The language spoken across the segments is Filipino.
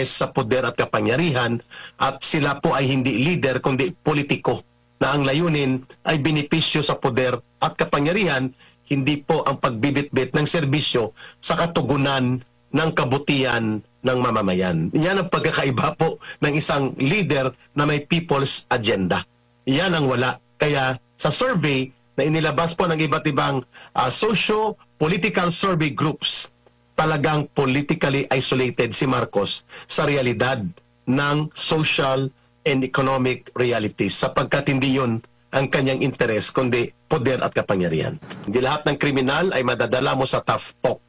sa poder at kapangyarihan at sila po ay hindi leader kundi politiko na ang layunin ay benepisyo sa poder at kapangyarihan, hindi po ang pagbibitbit ng serbisyo sa katugunan ng kabutihan ng mamamayan. Yan ang pagkakaiba po ng isang leader na may people's agenda. Yan ang wala. Kaya sa survey na inilabas po ng iba't ibang socio-political survey groups, talagang politically isolated si Marcos sa realidad ng social and economic realities sapagkat hindi yun ang kanyang interes kundi poder at kapangyarihan. Hindi lahat ng kriminal ay madadala mo sa tough talk.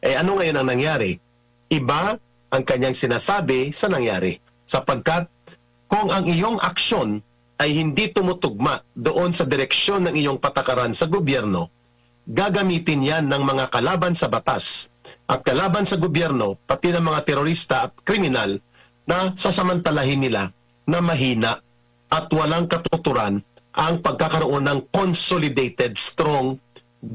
Ano ngayon ang nangyari? Iba ang kanyang sinasabi sa nangyari sapagkat kung ang iyong aksyon ay hindi tumutugma doon sa direksyon ng iyong patakaran sa gobyerno, gagamitin yan ng mga kalaban sa batas at kalaban sa gobyerno, pati ng mga terorista at kriminal na sasamantalahin nila na mahina at walang katuturan ang pagkakaroon ng consolidated, strong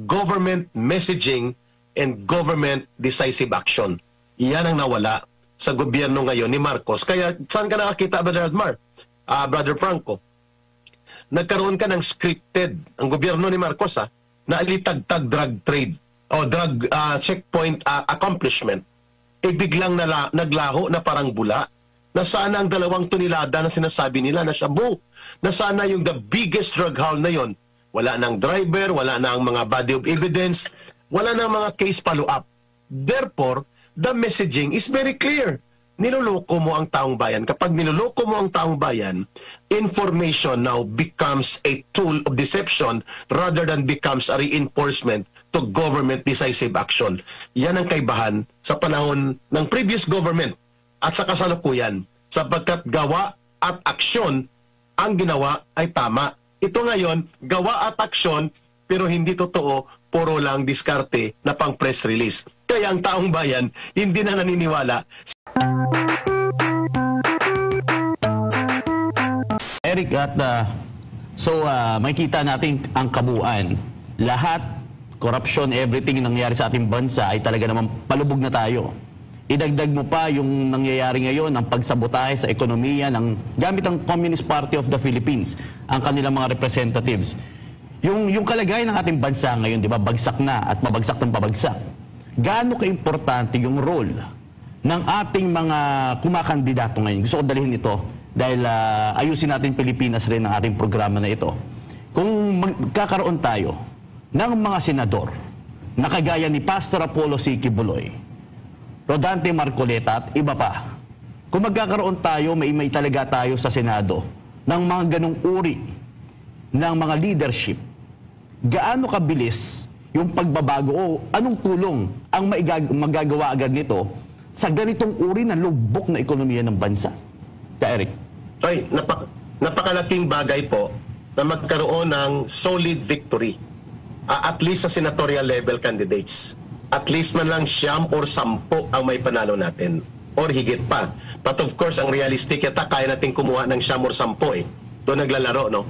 government messaging and government decisive action. Iyan ang nawala sa gobyerno ngayon ni Marcos. Kaya saan ka nakakita, Brother Admar? Brother Franco? Nagkaroon ka ng scripted, ang gobyerno ni Marcos na alitagtag drug trade o drug checkpoint accomplishment, biglang naglaho na parang bula. Nasaan ang 2 tonelada na sinasabi nila na shabu? Nasaan na yung the biggest drug haul na yon? Wala nang driver, wala na ang mga body of evidence, wala na mga case follow-up. Therefore, the messaging is very clear. Niloloko mo ang taong bayan. Kapag niloloko mo ang taong bayan, information now becomes a tool of deception rather than becomes a reinforcement to government decisive action. Yan ang kaibahan sa panahon ng previous government at sa kasalukuyan sapagkat gawa at aksyon ang ginawa ay tama. Ito ngayon, gawa at aksyon pero hindi totoo, puro lang diskarte na pang press release. Kaya ang taong bayan hindi na naniniwala. Eric, at makikita natin ang kabuuan. Lahat, corruption, everything nangyayari sa ating bansa ay talaga naman palubog na tayo. Idagdag mo pa yung nangyayari ngayon, ang pagsabotahe sa ekonomiya gamit ang Communist Party of the Philippines, ang kanilang mga representatives. Yung kalagayan ng ating bansa ngayon, di ba, bagsak na at mabagsak ng pabagsak. Gaano ka-importante yung role ng ating mga kumakandidato ngayon? Gusto ko dalhin ito dahil ayusin natin Pilipinas rin ang ating programa na ito. Kung magkakaroon tayo ng mga senador na kagaya ni Pastor Apollo C. Quiboloy, Rodante Marcoleta at iba pa, kung magkakaroon tayo, may talaga tayo sa Senado ng mga ganong uri ng mga leadership, gaano kabilis yung pagbabago o anong tulong ang magagawa agad nito sa ganitong uri ng lubok na ekonomiya ng bansa? Eric. Ay, napakalaking bagay po na magkaroon ng solid victory. At least sa senatorial level candidates. At least man lang 9 or 10 ang may panalo natin. Or higit pa. But of course, ang realistic yata, kaya natin kumuha ng 9 or 10 Doon naglalaro, no?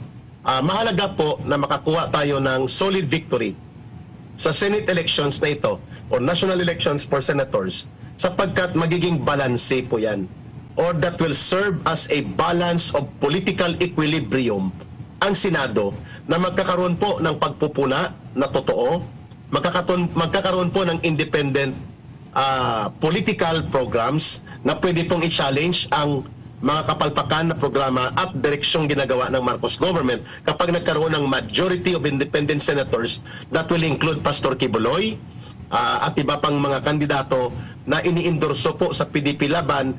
Mahalaga po na makakuha tayo ng solid victory sa Senate elections na ito or national elections for senators sapagkat magiging balanse po yan or that will serve as a balance of political equilibrium ang Senado na magkakaroon po ng pagpupuna na totoo, magkakaroon po ng independent political programs na pwede pong i-challenge ang mga kapalpakan na programa at direksyong ginagawa ng Marcos government kapag nagkaroon ng majority of independent senators that will include Pastor Quiboloy at iba pang mga kandidato na iniendorso po sa PDP Laban,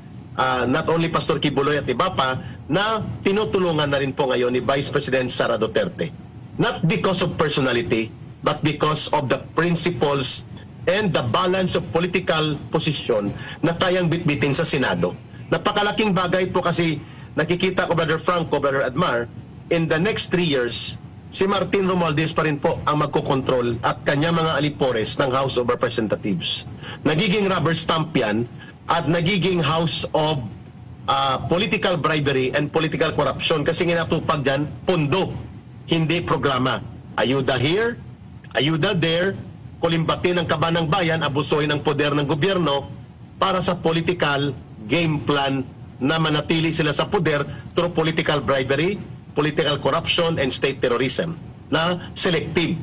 not only Pastor Quiboloy at iba pa na tinutulungan na rin po ngayon ni Vice President Sara Duterte. Not because of personality, but because of the principles and the balance of political position na kayang bitbitin sa Senado. Napakalaking bagay po kasi nakikita ko, Brother Franco, Brother Admar, in the next 3 years, si Martin Romualdez pa rin po ang magkocontrol at kanya mga alipores ng House of Representatives. Nagiging rubber stamp yan at nagiging House of political bribery and political corruption kasi ginatupag dyan, pundo, hindi programa. Ayuda here, ayuda there, kulimbatin ang kaban ng bayan, abusuhin ang poder ng gobyerno para sa political game plan na manatili sila sa poder through political bribery, political corruption, and state terrorism na selective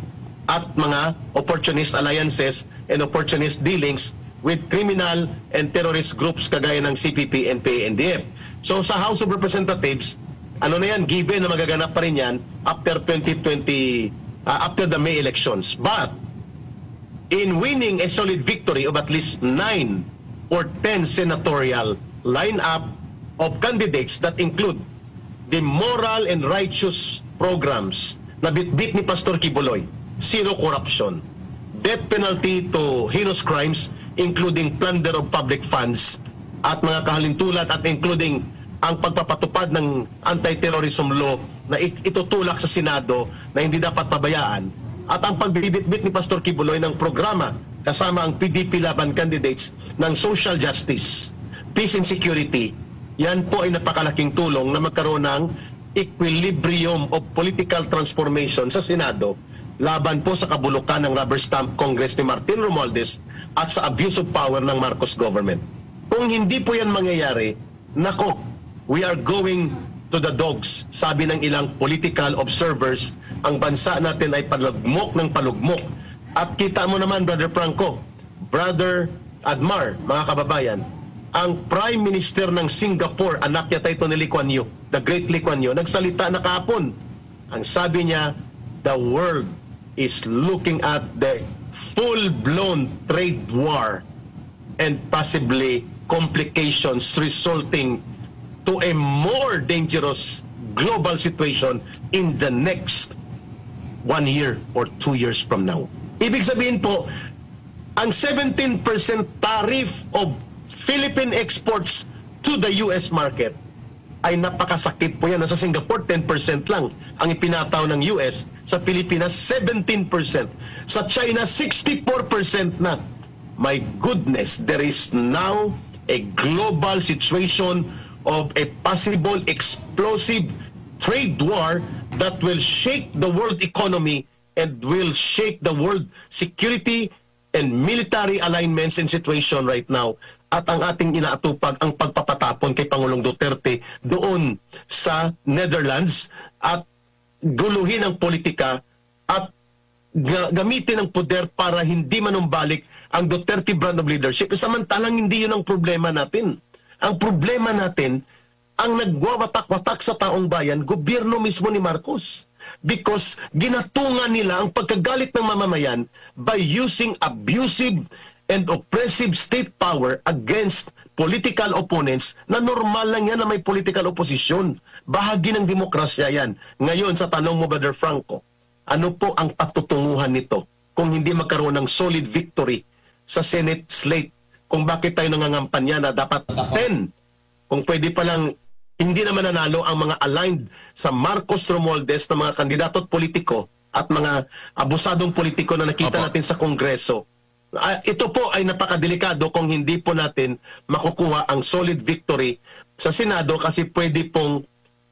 at mga opportunist alliances and opportunist dealings with criminal and terrorist groups kagaya ng CPP, NPA, NDF. So sa House of Representatives, ano na yan, given na magaganap pa rin yan after 2020, after the May elections. But in winning a solid victory of at least 9 or 10 senatorial lineup of candidates that include the moral and righteous programs na bitbit ni Pastor Kibuloy, zero corruption, death penalty to heinous crimes including plunder of public funds at mga kahalintulad at including ang pagpapatupad ng anti-terrorism law na itutulak sa Senado na hindi dapat pabayaan at ang pagbibitbit ni Pastor Kibuloy ng programa kasama ang PDP Laban candidates ng social justice, peace and security. Yan po ay napakalaking tulong na magkaroon ng equilibrium of political transformation sa Senado laban po sa kabulukan ng rubber stamp Congress ni Martin Romualdez at sa abuse of power ng Marcos government. Kung hindi po yan mangyayari, nako, we are going to the dogs. Sabi ng ilang political observers, ang bansa natin ay palugmok ng palugmok. At kita mo naman, Brother Franco, Brother Admar, mga kababayan, ang Prime Minister ng Singapore, anak yata ito ni Lee Kuan Yew, the great Lee Kuan Yew, nagsalita na kahapon. Ang sabi niya, the world is looking at the full-blown trade war and possibly complications resulting to a more dangerous global situation in the next 1 year or 2 years from now. Ibig sabihin po, ang 17% tariff of Philippine exports to the US market ay napakasakit po yan. Sa Singapore, 10% lang ang ipinataw ng US. Sa Pilipinas, 17%. Sa China, 64% na. My goodness, there is now a global situation of a possible explosive trade war that will shake the world economy and will shake the world security and military alignments and situation right now. At ang ating inaatupag ang pagpapatapon kay Pangulong Duterte doon sa Netherlands at guluhin ang politika at gamitin ang poder para hindi manumbalik ang Duterte brand of leadership. Samantalang hindi yun ang problema natin. Ang problema natin, ang nagwawatak-watak sa taong bayan, gobyerno mismo ni Marcos. Because ginatungan nila ang pagkagalit ng mamamayan by using abusive and oppressive state power against political opponents na normal lang yan na may political opposition. Bahagi ng demokrasya yan. Ngayon, sa tanong mo, Brother Franco, ano po ang patutunguhan nito kung hindi magkaroon ng solid victory sa Senate slate? Kung bakit tayo nangangampanya na dapat 10? Kung pwede pa lang, hindi naman nanalo ang mga aligned sa Marcos Romualdez na mga kandidato at politiko at mga abusadong politiko na nakita natin sa Kongreso. Ito po ay napakadelikado kung hindi po natin makukuha ang solid victory sa Senado kasi pwede pong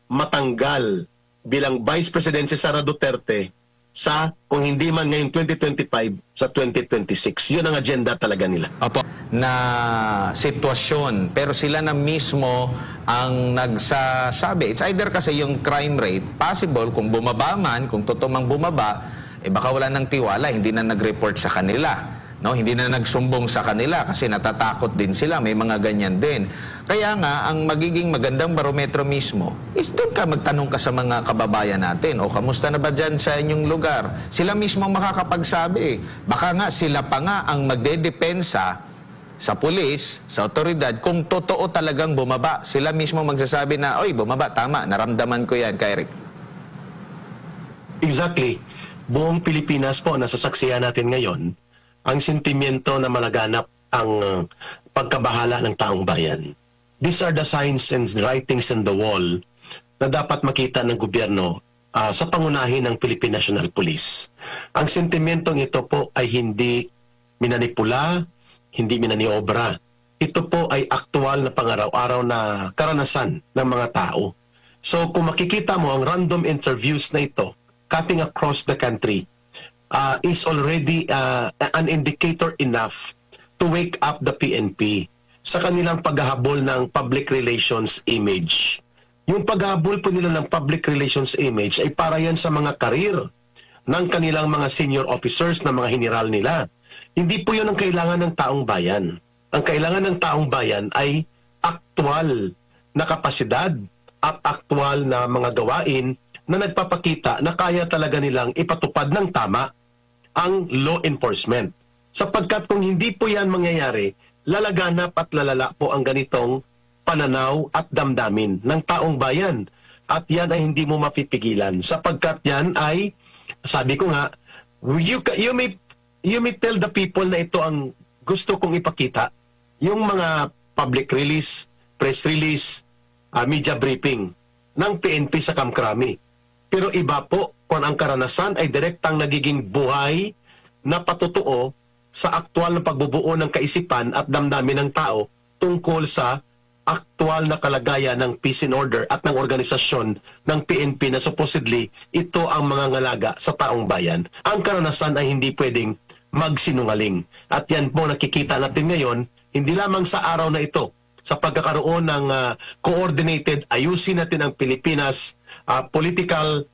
matanggal bilang Vice President si Sara Duterte sa, kung hindi man ngayong 2025, sa 2026. Yun ang agenda talaga nila. Opo, na sitwasyon. Pero sila na mismo ang nagsasabi. It's either kasi yung crime rate, possible kung bumaba man, kung totoo mang bumaba, baka wala ng tiwala, hindi na nag-report sa kanila. No, hindi na nagsumbong sa kanila kasi natatakot din sila, may mga ganyan din. Kaya nga, ang magiging magandang barometro mismo is doon ka magtanong ka sa mga kababayan natin, o kamusta na ba dyan sa inyong lugar? Sila mismo makakapagsabi. Baka nga sila pa nga ang magdedepensa sa pulis, sa otoridad, kung totoo talagang bumaba. Sila mismo magsasabi na, oy, bumaba, tama, naramdaman ko yan, Kairik. Exactly. Buong Pilipinas po, nasasaksihan natin ngayon, ang sentimiento na malaganap ang pagkabahala ng taong bayan. These are the signs and writings on the wall na dapat makita ng gobyerno sa pangunahin ng Philippine National Police. Ang sentimentong ito po ay hindi minanipula, hindi minaniobra. Ito po ay aktual na pangaraw-araw na karanasan ng mga tao. So kung makikita mo ang random interviews na ito, cutting across the country, is already an indicator enough to wake up the PNP. sa kanilang paghahabol ng public relations image. Yung paghahabol po nila ng public relations image ay para yan sa mga karir ng kanilang mga senior officers na mga general nila. Hindi po yun ang kailangan ng taong bayan. Ang kailangan ng taong bayan ay aktwal na kapasidad at aktwal na mga gawain na nagpapakita na kaya talaga nilang ipatupad ng tama ang law enforcement. Sapagkat kung hindi po yan mangyayari, lalaganap at lalala po ang ganitong pananaw at damdamin ng taong bayan. At yan ay hindi mo mapipigilan. Sapagkat yan ay, sabi ko nga, you may tell the people na ito ang gusto kong ipakita. Yung mga public release, press release, media briefing ng PNP sa Kamkrami. Pero iba po kung ang karanasan ay direktang nagiging buhay na patotoo sa aktwal na pagbubuo ng kaisipan at damdamin ng tao tungkol sa aktwal na kalagayan ng peace and order at ng organisasyon ng PNP na supposedly ito ang mga ngalaga sa taong bayan. Ang karanasan ay hindi pwedeng magsinungaling. At yan po nakikita natin ngayon, hindi lamang sa araw na ito, sa pagkakaroon ng coordinated, ayusin natin ang Pilipinas political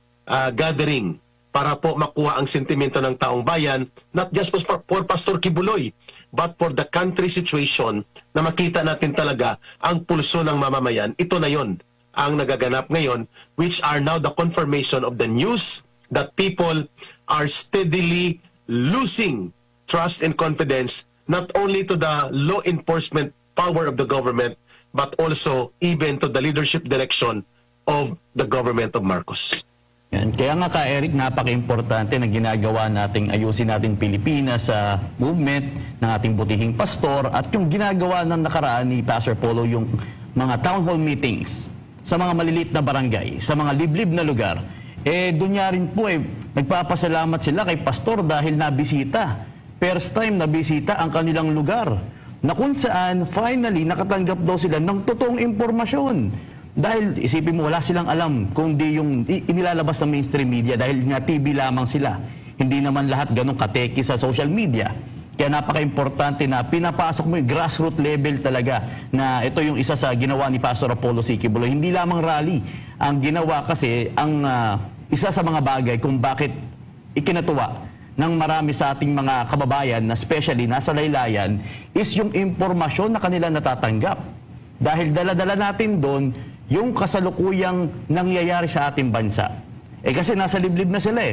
gathering para po makuha ang sentimento ng taong bayan, not just for Pastor Kibuloy, but for the country situation na makita natin talaga ang pulso ng mamamayan. Ito na yon ang nagaganap ngayon, which are now the confirmation of the news that people are steadily losing trust and confidence not only to the law enforcement power of the government, but also even to the leadership direction of the government of Marcos. Yan. Kaya nga ka, Eric, napaka-importante na ginagawa nating ayusin natin Pilipinas sa movement ng ating butihing pastor at yung ginagawa ng nakaraan ni Pastor Polo, yung mga town hall meetings sa mga maliliit na barangay, sa mga liblib na lugar. Doon niya rin po nagpapasalamat sila kay pastor dahil nabisita. First time nabisita ang kanilang lugar na kung saan finally nakatanggap daw sila ng totoong impormasyon. Dahil isipin mo, wala silang alam kung di yung inilalabas ng mainstream media dahil nga TV lamang sila. Hindi naman lahat ganun kateki sa social media. Kaya napaka-importante na pinapasok mo yung grassroots level talaga na ito yung isa sa ginawa ni Pastor Apollo C. Kibuloy. Hindi lamang rally. Ang ginawa kasi, ang isa sa mga bagay kung bakit ikinatuwa ng marami sa ating mga kababayan na especially nasa laylayan is yung impormasyon na kanila natatanggap. Dahil dala-dala natin doon yung kasalukuyang nangyayari sa ating bansa. Kasi nasa liblib na sila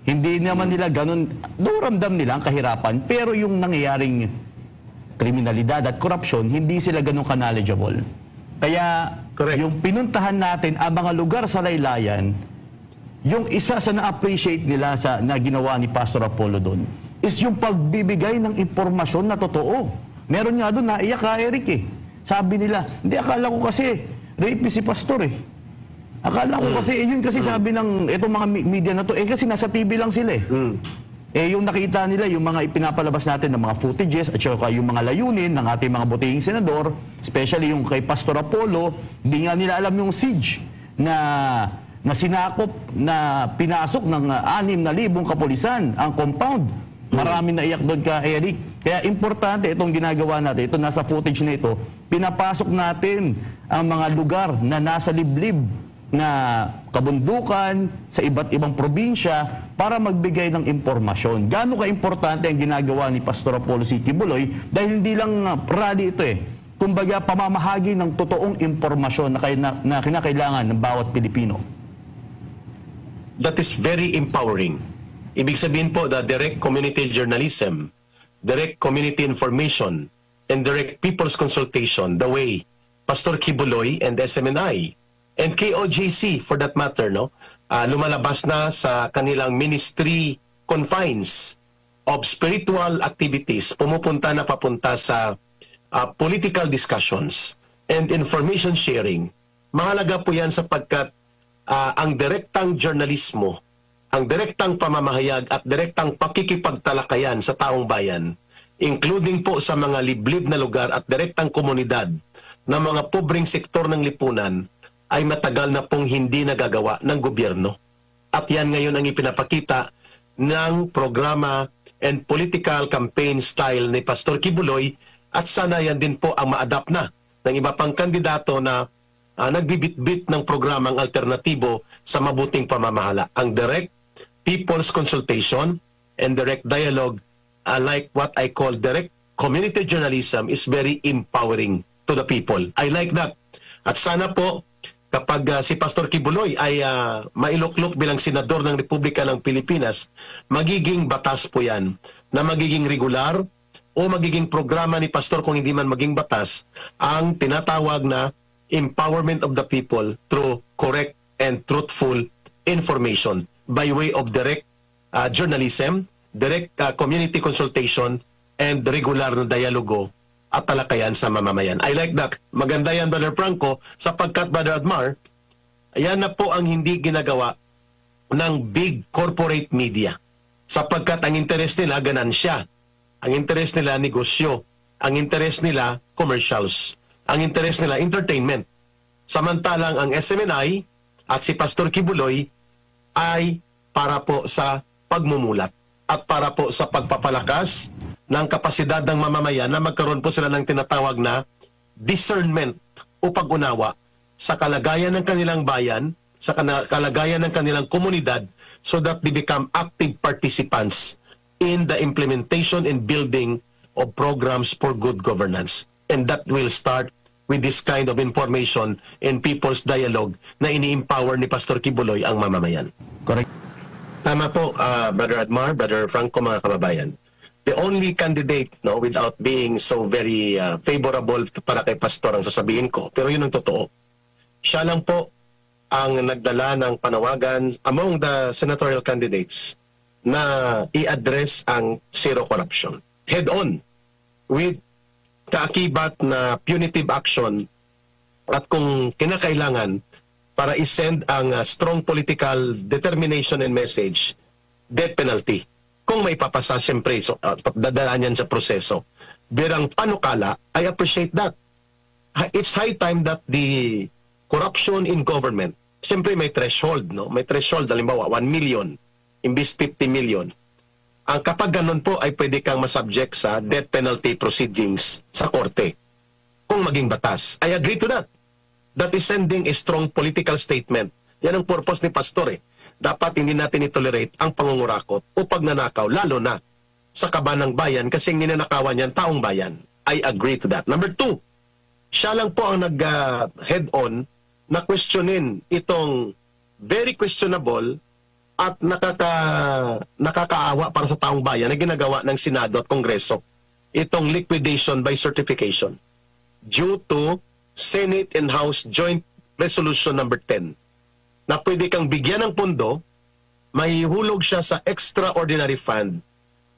Hindi naman nila ganun, ramdam nila ang kahirapan, pero yung nangyayaring kriminalidad at korupsyon, hindi sila ganun ka-knowledgeable. Kaya Correct. Yung pinuntahan natin ang mga lugar sa laylayan, yung isa sa na-appreciate nila na ginawa ni Pastor Apollo doon, is yung pagbibigay ng impormasyon na totoo. Meron nga doon, naiyak ka, Eric Sabi nila, hindi, akala ko kasi, rape si Pastor Akala ko kasi, yun kasi sabi ng itong mga media na to, kasi nasa TV lang sila yung nakita nila, yung mga ipinapalabas natin ng mga footages at saka yung mga layunin ng ating mga butihing senador, especially yung kay Pastor Apollo, hindi nga nila alam yung siege na sinakop, na pinasok ng 6,000 kapulisan ang compound. Marami na iyak doon ka, Eric. Kaya importante itong ginagawa natin, ito nasa footage na ito, pinapasok natin ang mga lugar na nasa liblib na kabundukan sa iba't ibang probinsya para magbigay ng impormasyon. Gaano ka-importante ang ginagawa ni Pastor Apollo C. Kibuloy dahil hindi lang rally ito Kumbaga, pamamahagi ng totoong impormasyon na kinakailangan ng bawat Pilipino. That is very empowering. Ibig sabihin po the direct community journalism, direct community information, and direct people's consultation, the way Pastor Kibuloy and SMNI and KOJC for that matter, lumalabas na sa kanilang ministry confines of spiritual activities, pumupunta na papunta sa political discussions and information sharing. Mahalaga po yan sapagkat ang direktang journalismo, ang direktang pamamahayag at direktang pakikipagtalakayan sa taong bayan, including po sa mga liblib na lugar at direktang komunidad ng mga pobreng sektor ng lipunan, ay matagal na pong hindi nagagawa ng gobyerno. At yan ngayon ang ipinapakita ng programa and political campaign style ni Pastor Kibuloy At sana yan din po ang ma-adapt na ng iba pang kandidato na nagbibitbit ng programang alternatibo sa mabuting pamamahala. Ang direct people's consultation and direct dialogue, like what I call direct community journalism, is very empowering to the people. I like that. At sana po, kapag si Pastor Kibuloy ay mailuklok bilang senador ng Republika ng Pilipinas, magiging batas po yan na magiging regular o magiging programa ni Pastor, kung hindi man maging batas, ang tinatawag na empowerment of the people through correct and truthful information by way of direct journalism, direct community consultation, and regular na dialogo at talakayan sa mamamayan. I like that. Maganda yan, Brother Franco, sapagkat, Brother Admar, ayan na po ang hindi ginagawa ng big corporate media. Sapagkat ang interes nila, ganansya. Ang interes nila, negosyo. Ang interes nila, commercials. Ang interes nila, entertainment. Samantalang ang SMNI at si Pastor Kibuloy ay para po sa pagmumulat at para po sa pagpapalakas ng kapasidad ng mamamayan na magkaroon po sila ng tinatawag na discernment o pag-unawa sa kalagayan ng kanilang bayan, sa kalagayan ng kanilang komunidad, so that they become active participants in the implementation and building of programs for good governance. And that will start with this kind of information and people's dialogue na ini-empower ni Pastor Kibuloy ang mamamayan. Correct. Tama po, Brother Admar, Brother Franco, mga kababayan. The only candidate, no, without being so very favorable para kay Pastor ang sasabihin ko, pero yun ang totoo. Siya lang po ang nagdala ng panawagan among the senatorial candidates na i-address ang zero corruption head on with kaakibat na punitive action at kung kinakailangan para isend ang strong political determination and message, death penalty. Kung may papasa, siyempre, dadaan yan sa proseso. Birang panukala, I appreciate that. It's high time that the corruption in government, siyempre may threshold, no? May threshold, halimbawa, 1 million, imbis 50 million. Ang kapag ganun po ay pwede kang masubject sa death penalty proceedings sa korte. Kung maging batas. I agree to that. That is sending a strong political statement. Yan ang purpose ni Pastor eh. Dapat hindi natin itolerate ang pangungurakot o pagnanakaw, lalo na sa kaban ng bayan kasi ninanakawan yan taong bayan. I agree to that. Number 2, siya lang po ang nag-head-on na questionin itong very questionable at nakakaawa para sa taong bayan na ginagawa ng Senado at Kongreso. Itong liquidation by certification due to Senate and House Joint Resolution number 10 na pwede kang bigyan ng pondo, may hulog siya sa extraordinary fund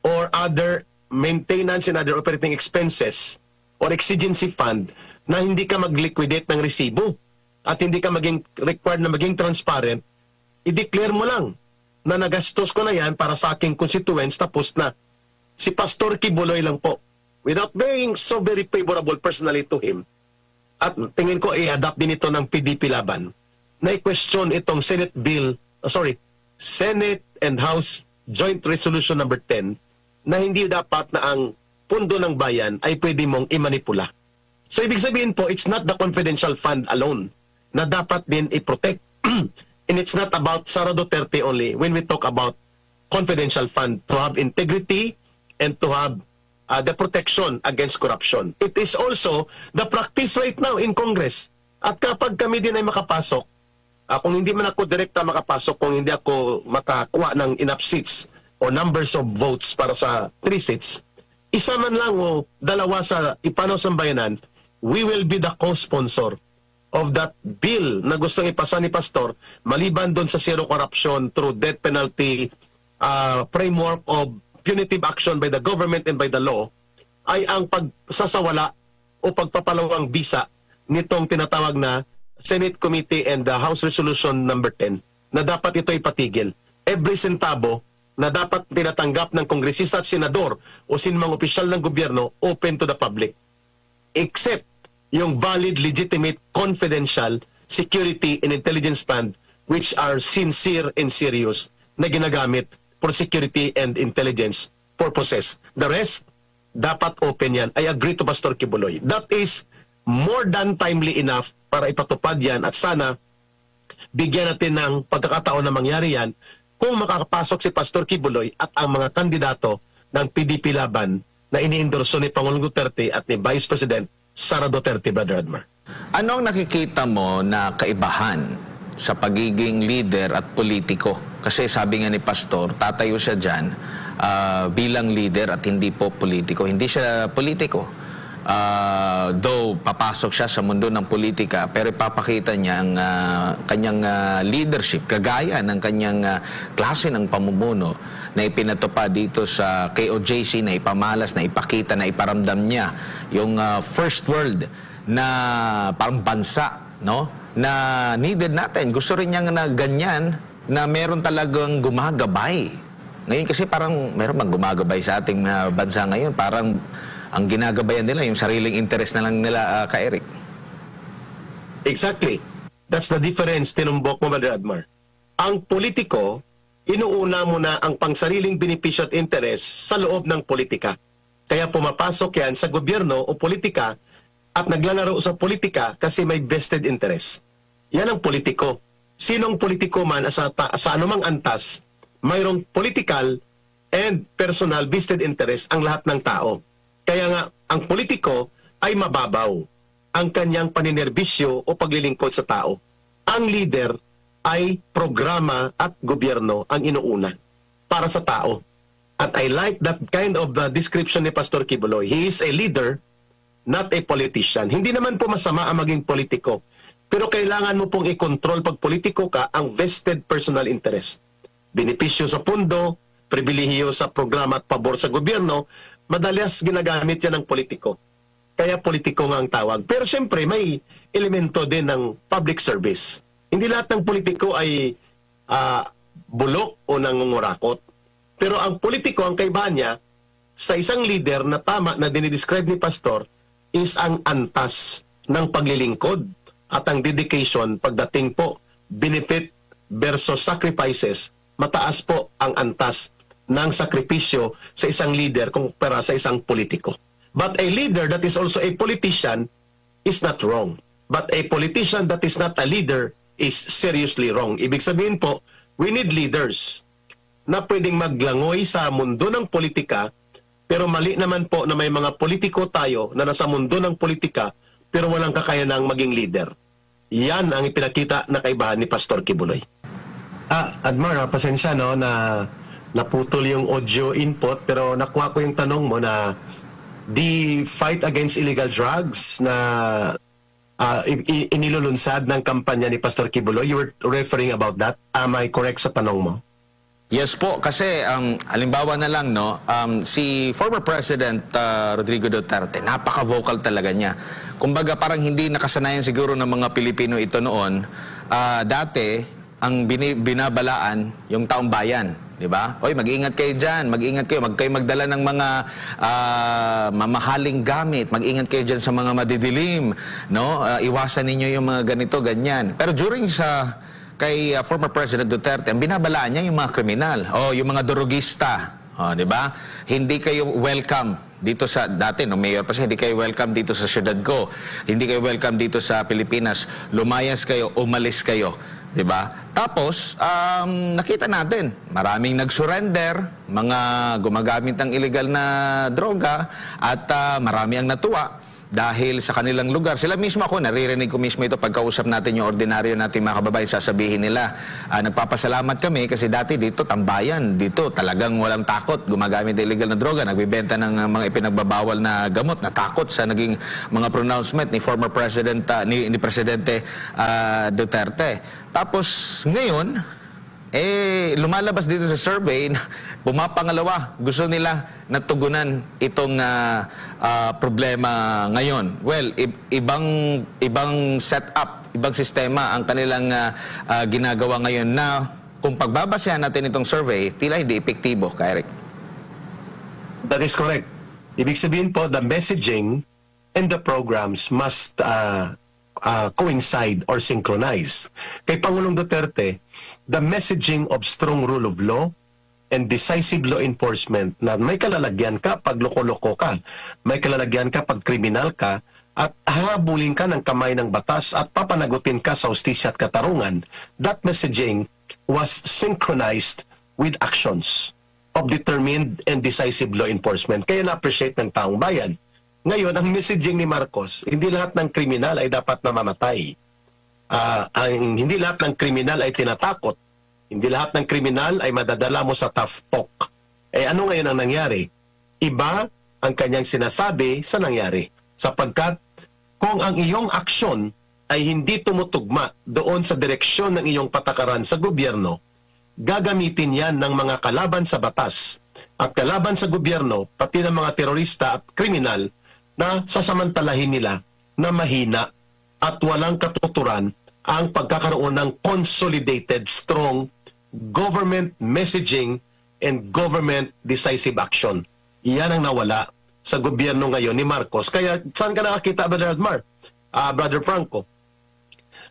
or other maintenance and other operating expenses or exigency fund na hindi ka mag-liquidate ng resibo at hindi ka maging required na maging transparent, i-declare mo lang na nagastos ko na yan para sa aking constituents, tapos na. Si Pastor Kibuloy lang po, without being so very favorable personally to him, at tingin ko i-adapt din ito ng PDP laban, na i-question itong Senate and House Joint Resolution number 10 na hindi dapat na ang pundo ng bayan ay pwede mong imanipula. So ibig sabihin po, it's not the confidential fund alone na dapat din i-protect. And it's not about Sara Duterte only when we talk about confidential fund to have integrity and to have the protection against corruption. It is also the practice right now in Congress. At kapag kami din ay makapasok, kung hindi man ako direkta makapasok, kung hindi ako makakuha ng enough seats o numbers of votes para sa 3 seats, isa man lang o dalawa sa ipanaw sambayanan, we will be the co-sponsor of that bill na gustong ipasa ni Pastor, maliban doon sa zero corruption through death penalty framework of punitive action by the government and by the law, ay ang pagsasawala o pagpapalawang bisa nitong tinatawag na Senate Committee and the House Resolution number 10 na dapat ito ipatigil. Every centavo na dapat tinatanggap ng kongresista at senador o sinumang opisyal ng gobyerno open to the public. Except yung valid, legitimate, confidential security and intelligence fund which are sincere and serious na ginagamit for security and intelligence purposes. The rest, dapat open yan. I agree to Pastor Kibuloy. That is more than timely enough para ipatupad yan at sana bigyan natin ng pagkakataon na mangyari yan kung makakapasok si Pastor Kibuloy at ang mga kandidato ng PDP Laban na iniendorso ni Pangulong Duterte at ni Vice President Sara Duterte, Brother Admar. Ano ang nakikita mo na kaibahan sa pagiging leader at politiko? Kasi sabi nga ni Pastor, tatayo siya dyan bilang leader at hindi po politiko. Hindi siya politiko. Though papasok siya sa mundo ng politika, pero ipapakita niya ang kanyang leadership, kagaya ng kanyang klase ng pamumuno na ipinatupad dito sa KOJC, na ipamalas, na ipakita, na iparamdam niya yung first world na parang bansa, no? Na needed natin. Gusto rin niya na ganyan, na meron talagang gumagabay. Ngayon kasi parang meron bang gumagabay sa ating bansa ngayon? Parang ang ginagabayan nila, yung sariling interest na lang nila, ka-Eric. Exactly. That's the difference, tinumbok mo, Brother Admar. Ang politiko, inuuna mo na ang pangsariling benepisyo at interest sa loob ng politika. Kaya pumapasok yan sa gobyerno o politika at naglalaro sa politika kasi may vested interest. Yan ang politiko. Sinong politiko man sa anumang antas, mayroong political and personal vested interest ang lahat ng tao. Kaya nga, ang politiko ay mababaw ang kanyang paninerbisyo o paglilingkod sa tao. Ang leader ay programa at gobyerno ang inuuna para sa tao. At I like that kind of description ni Pastor Kibuloy. He is a leader, not a politician. Hindi naman po masama ang maging politiko. Pero kailangan mo pong i-control pag politiko ka ang vested personal interest. Benepisyo sa pundo, pribilehiyo sa programa at pabor sa gobyerno, madalas ginagamit yan ng politiko. Kaya politiko nga ang tawag. Pero siyempre may elemento din ng public service. Hindi lahat ng politiko ay bulok o nangungurakot. Pero ang politiko, ang kaibahan niya, sa isang leader na tama na dinidescribe ni Pastor, is ang antas ng paglilingkod at ang dedication pagdating po benefit versus sacrifices. Mataas po ang antas ng sakripisyo sa isang leader kumpara sa isang politiko. But a leader that is also a politician is not wrong. But a politician that is not a leader is seriously wrong. Ibig sabihin po, we need leaders na pwedeng maglangoy sa mundo ng politika, pero mali naman po na may mga politiko tayo na nasa mundo ng politika pero walang kakayanang maging leader. Yan ang ipinakita na kaibahan ni Pastor Kibuloy. Admar, pasensya no na naputol yung audio input, pero nakuha ko yung tanong mo na the fight against illegal drugs na inilulunsad ng kampanya ni Pastor Kibuloy. You were referring about that. Am I correct sa tanong mo? Yes po, kasi halimbawa na lang, no, si former President Rodrigo Duterte, napaka-vocal talaga niya. Kumbaga parang hindi nakasanayan siguro ng mga Pilipino ito noon. Dati, ang binabalaan yung taong bayan. Diba? Oy, mag-ingat kayo dyan, mag-ingat kayo, magdala ng mga mamahaling gamit, mag-ingat kayo dyan sa mga madidilim, no? Iwasan ninyo yung mga ganito, ganyan. Pero during kay former President Duterte, ang binabalaan niya yung mga kriminal, yung mga drogista, diba? Hindi kayo welcome dito sa, dati, no, mayor pa siya, hindi kayo welcome dito sa syudad ko, hindi kayo welcome dito sa Pilipinas, lumayas kayo, umalis kayo. Diba? Tapos, nakita natin, maraming nag-surrender, mga gumagamit ng illegal na droga, at marami ang natuwa dahil sa kanilang lugar. Sila mismo, ako, naririnig ko mismo ito pagkausap natin yung ordinaryo natin mga kababayan, sasabihin nila, nagpapasalamat kami kasi dati dito, tambayan, dito talagang walang takot, gumagamit ng illegal na droga, nagbibenta ng mga ipinagbabawal na gamot, natakot sa naging mga pronouncement ni former President, ni Presidente Duterte. Tapos ngayon, lumalabas dito sa survey na pumapangalawa, gusto nila natugunan itong problema ngayon. Well, ibang setup, ibang sistema ang kanilang ginagawa ngayon na kung pagbabasehan natin itong survey, tila hindi epektibo, Eric. That is correct. Ibig sabihin po, the messaging and the programs must coincide or synchronize. Kay Pangulong Duterte, the messaging of strong rule of law and decisive law enforcement na may kalalagyan ka pag loko-loko ka, may kalalagyan ka pag kriminal ka, at habulin ka ng kamay ng batas at papanagutin ka sa hustisya at katarungan, that messaging was synchronized with actions of determined and decisive law enforcement. Kaya na-appreciate ng taong bayan. Ngayon, ang messaging ni Marcos, hindi lahat ng kriminal ay dapat namamatay. Hindi lahat ng kriminal ay tinatakot. Hindi lahat ng kriminal ay madadala mo sa tough talk. Ano ngayon ang nangyari? Iba ang kanyang sinasabi sa nangyari. Sapagkat kung ang iyong aksyon ay hindi tumutugma doon sa direksyon ng iyong patakaran sa gobyerno, gagamitin yan ng mga kalaban sa batas at kalaban sa gobyerno, pati ng mga terorista at kriminal na sasamantalahin nila na mahina at walang katuturan ang pagkakaroon ng consolidated, strong government messaging and government decisive action. Iyan ang nawala sa gobyerno ngayon ni Marcos. Kaya saan ka nakakita, Brother Admar? Brother Franco,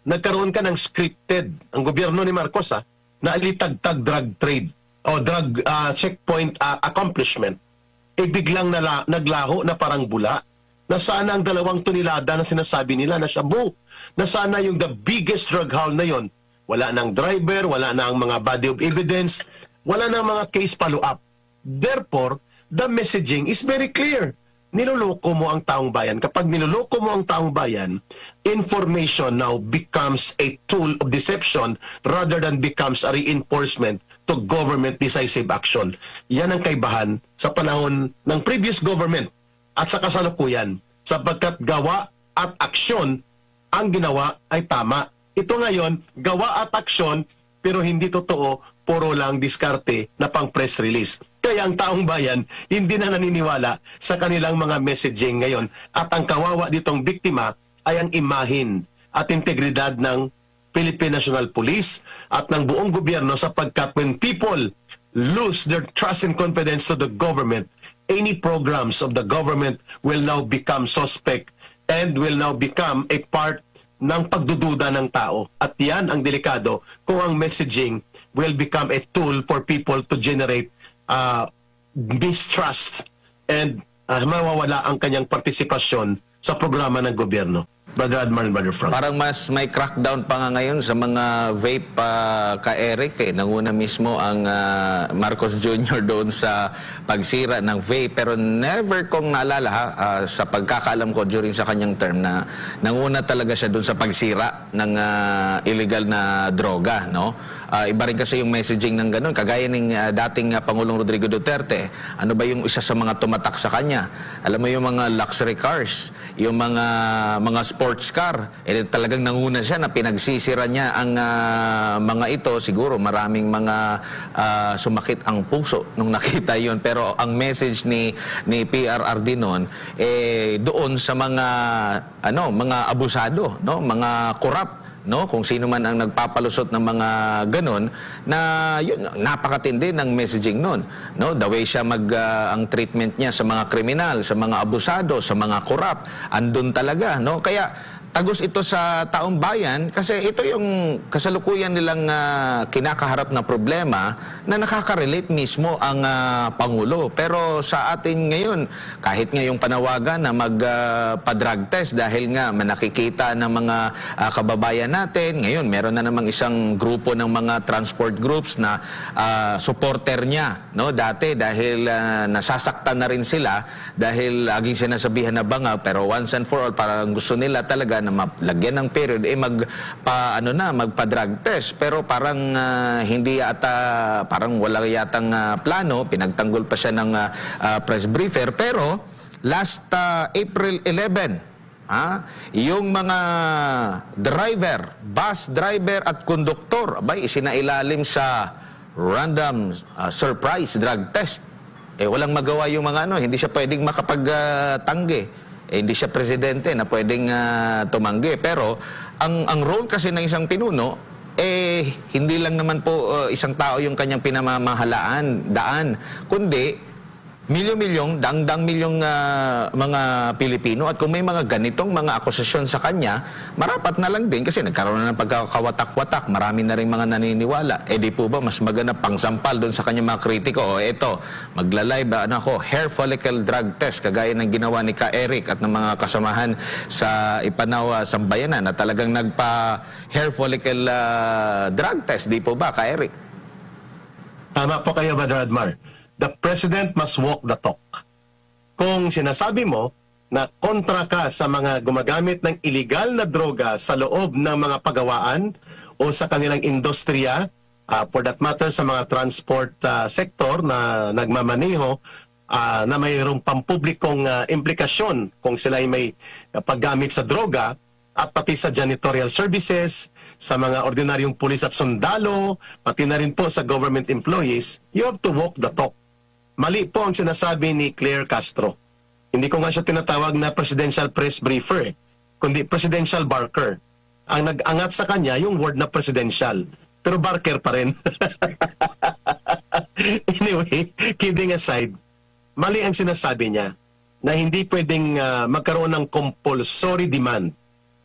nagkaroon ka ng scripted, ang gobyerno ni Marcos, na alitagtag drug trade o drug checkpoint accomplishment. Biglang naglaho na parang bula. Nasaan ang 2 tonelada na sinasabi nila na shabu? Nasaan yung the biggest drug haul na yon? Wala nang driver, wala nang mga body of evidence, wala nang mga case follow-up. Therefore, the messaging is very clear. Niloloko mo ang taong bayan. Kapag niloloko mo ang taong bayan, information now becomes a tool of deception rather than becomes a reinforcement to government decisive action. Yan ang kaibahan sa panahon ng previous government at sa kasalukuyan, sapagkat gawa at aksyon ang ginawa ay tama. Ito ngayon, gawa at aksyon pero hindi totoo, puro lang diskarte na pang press release. Kaya ang taong bayan hindi na naniniwala sa kanilang mga messaging ngayon. At ang kawawa ditong biktima ay ang imahin at integridad ng Philippine National Police at ng buong gobyerno, sapagkat when people lose their trust and confidence to the government, any programs of the government will now become suspect and will now become a part ng pagdududa ng tao. At yan ang delikado kung ang messaging will become a tool for people to generate mistrust and mawawala ang kanyang partisipasyon sa programa ng gobyerno. Brother Admar and Brother Frank. Parang mas may crackdown pa nga ngayon sa mga vape ka-Eric. Nanguna mismo ang Marcos Jr. doon sa pagsira ng vape. Pero never kong naalala sa pagkakaalam ko during sa kanyang term na nanguna talaga siya doon sa pagsira ng illegal na droga. No? Iba rin kasi yung messaging ng ganun. Kagaya ng dating Pangulong Rodrigo Duterte. Ano ba yung isa sa mga tumatak sa kanya? Alam mo yung mga luxury cars, yung mga sports car, talagang nanguna siya na pinagsisira niya ang mga ito. Siguro maraming mga sumakit ang puso nung nakita yon. Pero ang message ni PRRD noon doon sa mga mga abusado, no, mga corrupt, no, kung sino man ang nagpapalusot ng mga ganon, na yun, napakatindi ng messaging nun, no, the way siya ang treatment niya sa mga kriminal, sa mga abusado, sa mga corrupt, andun talaga, no. Kaya tagos ito sa taong bayan kasi ito yung kasalukuyan nilang kinakaharap na problema na nakaka-relate mismo ang Pangulo. Pero sa atin ngayon, kahit ngayong panawagan na magpa-drug test dahil nga nakikita ng mga kababayan natin, ngayon meron na namang isang grupo ng mga transport groups na supporter niya, no, dati dahil nasasaktan na rin sila dahil laging sinasabihan na banga, pero once and for all parang gusto nila talaga na malagyan ng period magpa-drug test, pero parang hindi yata, parang wala yatang plano, pinagtanggol pa siya ng press briefer. Pero last April 11, yung mga driver, bus driver at konduktor, isinailalim sa random surprise drug test. Walang magawa yung mga hindi siya pwedeng makapagtanggi. Hindi siya presidente na pwedeng tumanggi. Pero ang role kasi ng isang pinuno, hindi lang naman po isang tao yung kanyang pinamamahalaan, kundi milyon-milyong, dang-dang milyong mga Pilipino, at kung may mga ganitong mga akusasyon sa kanya, marapat na lang din kasi nagkaroon na ng pagkakawatak-watak, marami na rin mga naniniwala. Eh di po ba mas maganda pangsampal doon sa kanyang mga kritiko? O eto, magla-live hair follicle drug test kagaya ng ginawa ni Ka Eric at ng mga kasamahan sa Ipanaw Sambayanan na talagang nagpa hair follicle drug test, di po ba, Ka Eric? Tama po kayo, Brother Admar. The President must walk the talk. Kung sinasabi mo na kontra ka sa mga gumagamit ng illegal na droga sa loob ng mga pagawaan o sa kanilang industriya, for that matter sa mga transport sector na nagmamaneho, na mayroong pampublikong implikasyon kung sila ay may paggamit sa droga, at pati sa janitorial services, sa mga ordinaryong pulis at sundalo, pati na rin po sa government employees, you have to walk the talk. Mali po ang sinasabi ni Claire Castro. Hindi ko nga siya tinatawag na presidential press briefer, kundi presidential barker. Ang nag-angat sa kanya yung word na presidential, pero barker pa rin. Anyway, kidding aside, mali ang sinasabi niya na hindi pwedeng magkaroon ng compulsory demand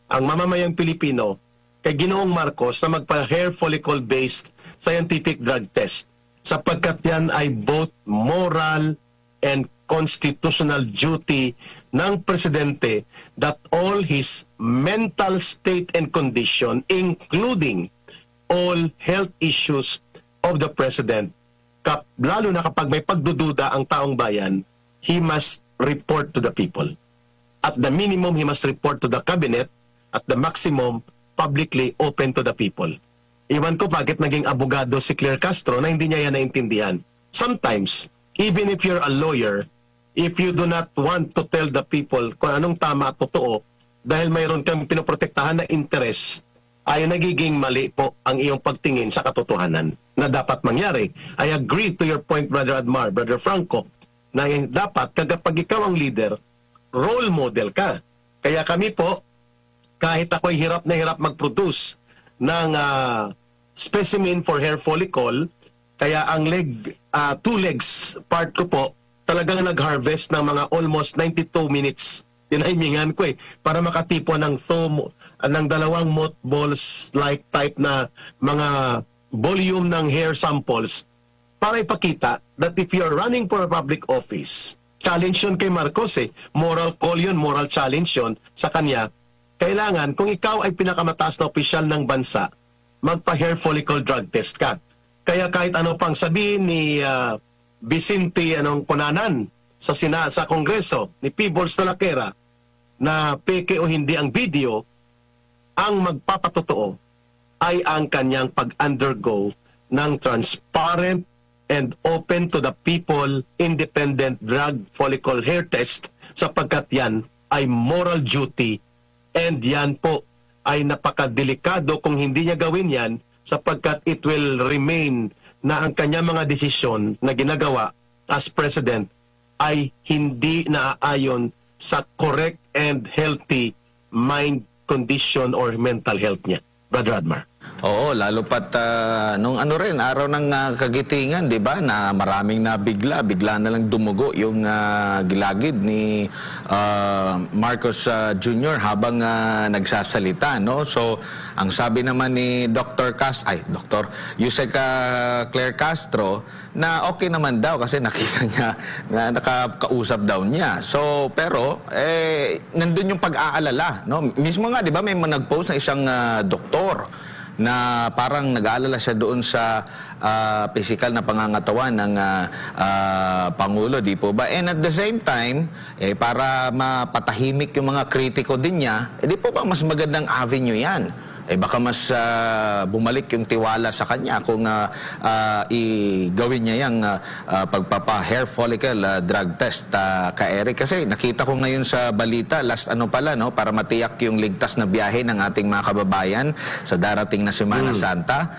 ang mamamayang Pilipino kay Ginoong Marcos na magpa-hair follicle-based scientific drug test, sapagkat yan ay both moral and constitutional duty ng Presidente that all his mental state and condition, including all health issues of the President, lalo na kapag may pagdududa ang taong bayan, he must report to the people. At the minimum, he must report to the Cabinet. At the maximum, publicly open to the people. Iwan ko bakit naging abogado si Claire Castro na hindi niya yan naintindihan. Sometimes, even if you're a lawyer, if you do not want to tell the people kung anong tama at totoo, dahil mayroon kang pinoprotektahan na interest, ay nagiging mali po ang iyong pagtingin sa katotohanan na dapat mangyari. I agree to your point, Brother Admar, Brother Franco, na dapat kapag ikaw ang leader, role model ka. Kaya kami po, kahit ako'y hirap na hirap mag-produce ng specimen for hair follicle, kaya ang two legs part ko po, talagang nag-harvest ng mga almost 92 minutes. Tinaimingan ko para makatipo ng dalawang mothballs-like type na mga volume ng hair samples para ipakita that if you're running for a public office, challenge yun kay Marcos moral call yun, moral challenge yun sa kanya. Kailangan, kung ikaw ay pinakamataas na opisyal ng bansa, magpa-hair follicle drug test ka. Kaya kahit ano pang sabihin ni Vicente Conanan sa Kongreso, ni Peebles Talakera, na peke o hindi ang video, ang magpapatotoo ay ang kanyang pag-undergo ng transparent and open to the people independent drug follicle hair test, sapagkat yan ay moral duty. And yan po ay napakadelikado kung hindi niya gawin yan, sapagkat it will remain na ang kanya mga desisyon na ginagawa as president ay hindi naaayon sa correct and healthy mind condition or mental health niya. Brother Admar. Oo, lalo pat nung araw ng kagitingan, 'di ba, na maraming bigla na lang dumugo yung gilagid ni Marcos Jr. habang nagsasalita, no? So, ang sabi naman ni Yusek Claire Castro na okay naman daw kasi nakita niya na nakakausap daw niya. So, pero nandun yung pag-aalala, no? Mismo nga, 'di ba, may nag-post na isang doktor na parang nag-aalala siya doon sa physical na pangangatawan ng Pangulo, di po ba? And at the same time, para mapatahimik yung mga kritiko din niya, di po ba mas magandang avenue yan? Baka mas bumalik yung tiwala sa kanya kung gawin niya yung pagpapa-hair follicle drug test, Ka Eric. Kasi nakita ko ngayon sa balita, last para matiyak yung ligtas na biyahe ng ating mga kababayan sa darating na Semana Santa.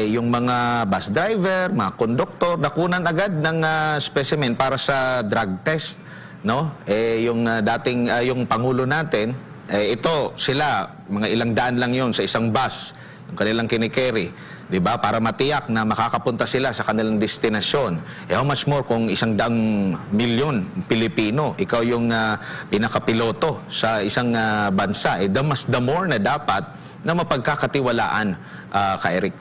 Yung mga bus driver, mga konduktor, nakunan agad ng specimen para sa drug test, no? Yung dating yung Pangulo natin, ito sila, mga ilang daan lang yon sa isang bus, yung kanilang kinikerry. 'di ba? Para matiyak na makakapunta sila sa kanilang destinasyon. How much more kung 100,000,000 Pilipino, ikaw yung pinakapiloto sa isang bansa, the more na dapat na mapagkakatiwalaan, ka Eric.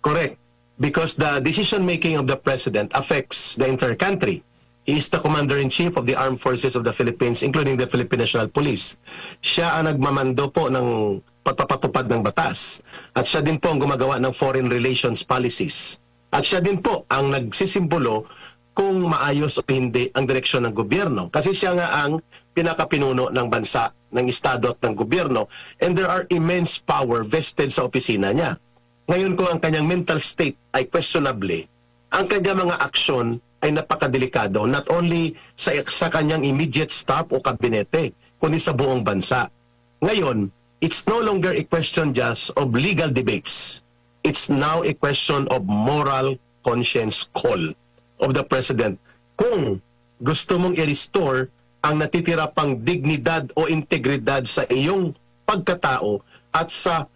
Correct. Because the decision-making of the President affects the entire country. He is the Commander-in-Chief of the Armed Forces of the Philippines, including the Philippine National Police. Siya ang nagmamando po ng pagpapatupad ng batas. At siya din po ang gumagawa ng foreign relations policies. At siya din po ang nagsisimbolo kung maayos o hindi ang direksyon ng gobyerno. Kasi siya nga ang pinakapinuno ng bansa, ng estado at ng gobyerno. And there are immense power vested sa opisina niya. Ngayon kung ang kanyang mental state ay questionably, ang kanyang mga aksyon ay napakadelikado, not only sa kanyang immediate staff o kabinete, kundi sa buong bansa. Ngayon, it's no longer a question just of legal debates. It's now a question of moral conscience call of the President. Kung gusto mong i-restore ang natitira pang dignidad o integridad sa iyong pagkatao at sa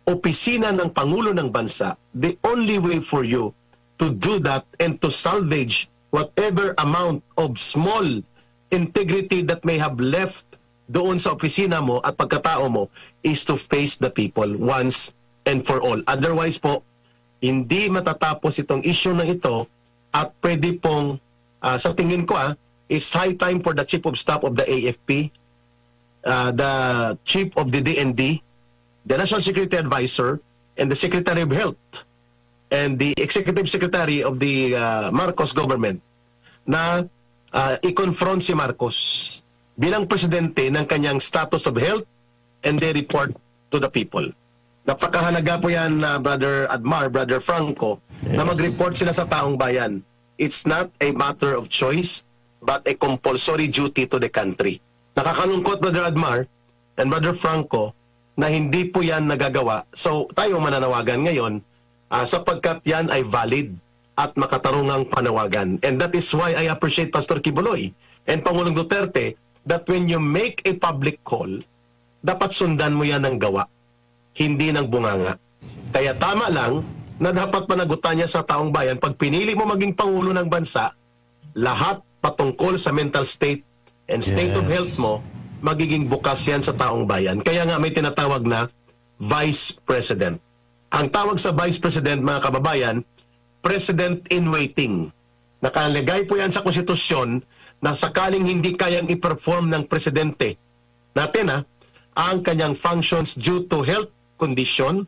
opisina ng Pangulo ng Bansa, the only way for you to do that and to salvage whatever amount of small integrity that may have left doon sa opisina mo at pagkatao mo is to face the people once and for all. Otherwise po, hindi matatapos itong issue na ito at pwede pong, sa tingin ko is high time for the Chief of Staff of the AFP, the Chief of the DND, the National Security Advisor, and the Secretary of Health, and the Executive Secretary of the Marcos government na i-confront si Marcos bilang presidente ng kanyang status of health and they report to the people. Napakahalaga po yan, Brother Admar, Brother Franco, na mag-report sila sa taong bayan. It's not a matter of choice but a compulsory duty to the country. Nakakalungkot, Brother Admar and Brother Franco, na hindi po yan nagagawa. So tayo mananawagan ngayon sapagkat yan ay valid at makatarungang panawagan. And that is why I appreciate Pastor Kibuloy and Pangulong Duterte that when you make a public call, dapat sundan mo yan ng gawa, hindi ng bunganga. Kaya tama lang na dapat panagutan niya sa taong bayan, pag pinili mo maging Pangulo ng bansa, lahat patungkol sa mental state and state of health mo, magiging bukas yan sa taong bayan. Kaya nga may tinatawag na Vice President. Ang tawag sa Vice President, mga kababayan, President in Waiting. Nakalagay po yan sa konstitusyon na sakaling hindi kayang i-perform ng presidente natin ang kanyang functions due to health condition,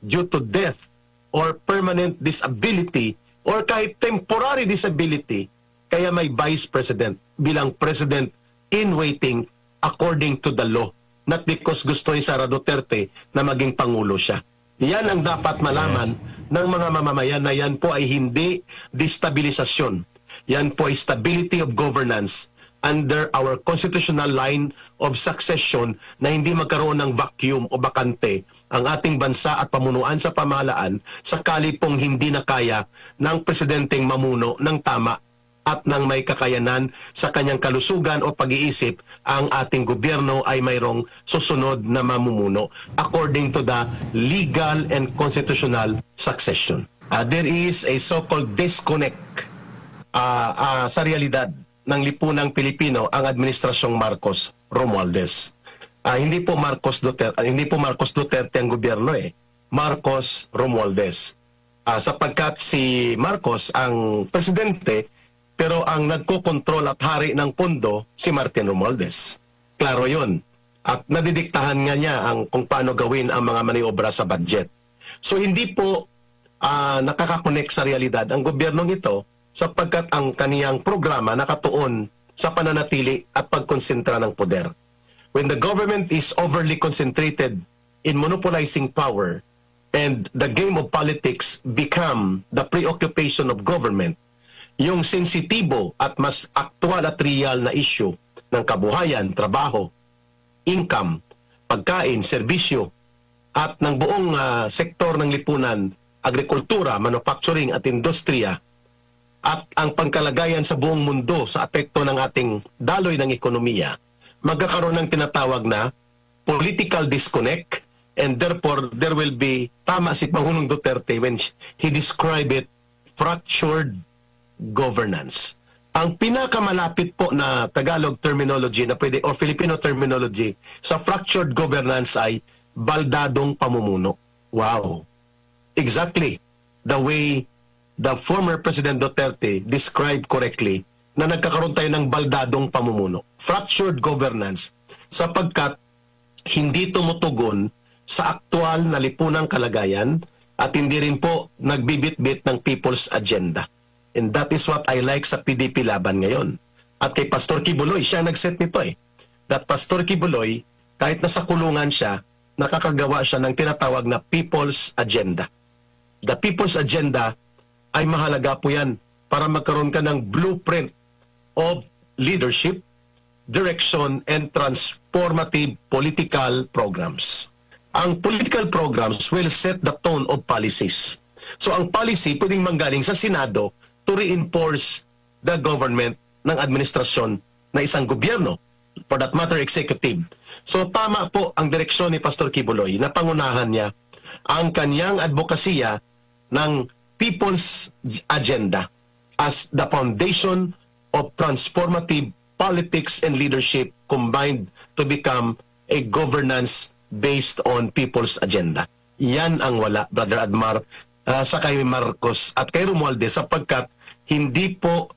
due to death, or permanent disability, or kahit temporary disability, kaya may Vice President bilang President in Waiting according to the law. Not because gusto ni Sara Duterte na maging Pangulo siya. Yan ang dapat malaman ng mga mamamayan na yan po ay hindi destabilisasyon. Yan po ay stability of governance under our constitutional line of succession na hindi magkaroon ng vacuum o bakante ang ating bansa at pamunuan sa pamahalaan sakali pong hindi na kaya ng presidenteng mamuno ng tama at ng may kakayanan sa kanyang kalusugan o pag-iisip, ang ating gobyerno ay mayroong susunod na mamumuno according to the legal and constitutional succession. There is a so-called disconnect sa realidad ng lipunang Pilipino ang administrasyong Marcos Romualdez. Hindi po Marcos Duterte ang gobyerno Marcos Romualdez. Sapagkat si Marcos ang presidente, pero ang nagkokontrol at hari ng pondo si Martin Romualdez. Klaro yun. At nadidiktahan nga niya kung paano gawin ang mga maniobra sa budget. So hindi po nakakakonek sa realidad ang gobyernong ito sapagkat ang kaniyang programa nakatuon sa pananatili at pagkonsentra ng poder. When the government is overly concentrated in monopolizing power and the game of politics become the preoccupation of government, yung sensitibo at mas aktual at real na issue ng kabuhayan, trabaho, income, pagkain, serbisyo, at ng buong sektor ng lipunan, agrikultura, manufacturing at industriya, at ang pangkalagayan sa buong mundo sa apekto ng ating daloy ng ekonomiya, magkakaroon ng tinatawag na political disconnect And therefore, there will be, tama si Pangulong Duterte when he described it, fractured governance. Ang pinakamalapit po na Tagalog terminology na pwede, or Filipino terminology sa fractured governance ay baldadong pamumuno. Wow. Exactly the way the former President Duterte described correctly na nagkakaroon tayo ng baldadong pamumuno. Fractured governance sapagkat hindi tumutugon sa aktual na lipunang kalagayan at hindi rin po nagbibit-bit ng people's agenda. And that is what I like sa PDP laban ngayon. At kay Pastor Kibuloy, siya nag-set nito eh. That Pastor Kibuloy, kahit nasa kulungan siya, nakakagawa siya ng tinatawag na people's agenda. The people's agenda ay mahalaga po yan para magkaroon ka ng blueprint of leadership, direction, and transformative political programs. Ang political programs will set the tone of policies. So ang policy pwedeng manggaling sa Senado to reinforce the government ng administrasyon na isang gobyerno, for that matter, executive. So tama po ang direksyon ni Pastor Kibuloy na pangunahan niya ang kanyang advokasya ng people's agenda as the foundation of transformative politics and leadership combined to become a governance based on people's agenda. Yan ang wala, Brother Admar, sa kay Marcos at kay Romualdez sapagkat hindi po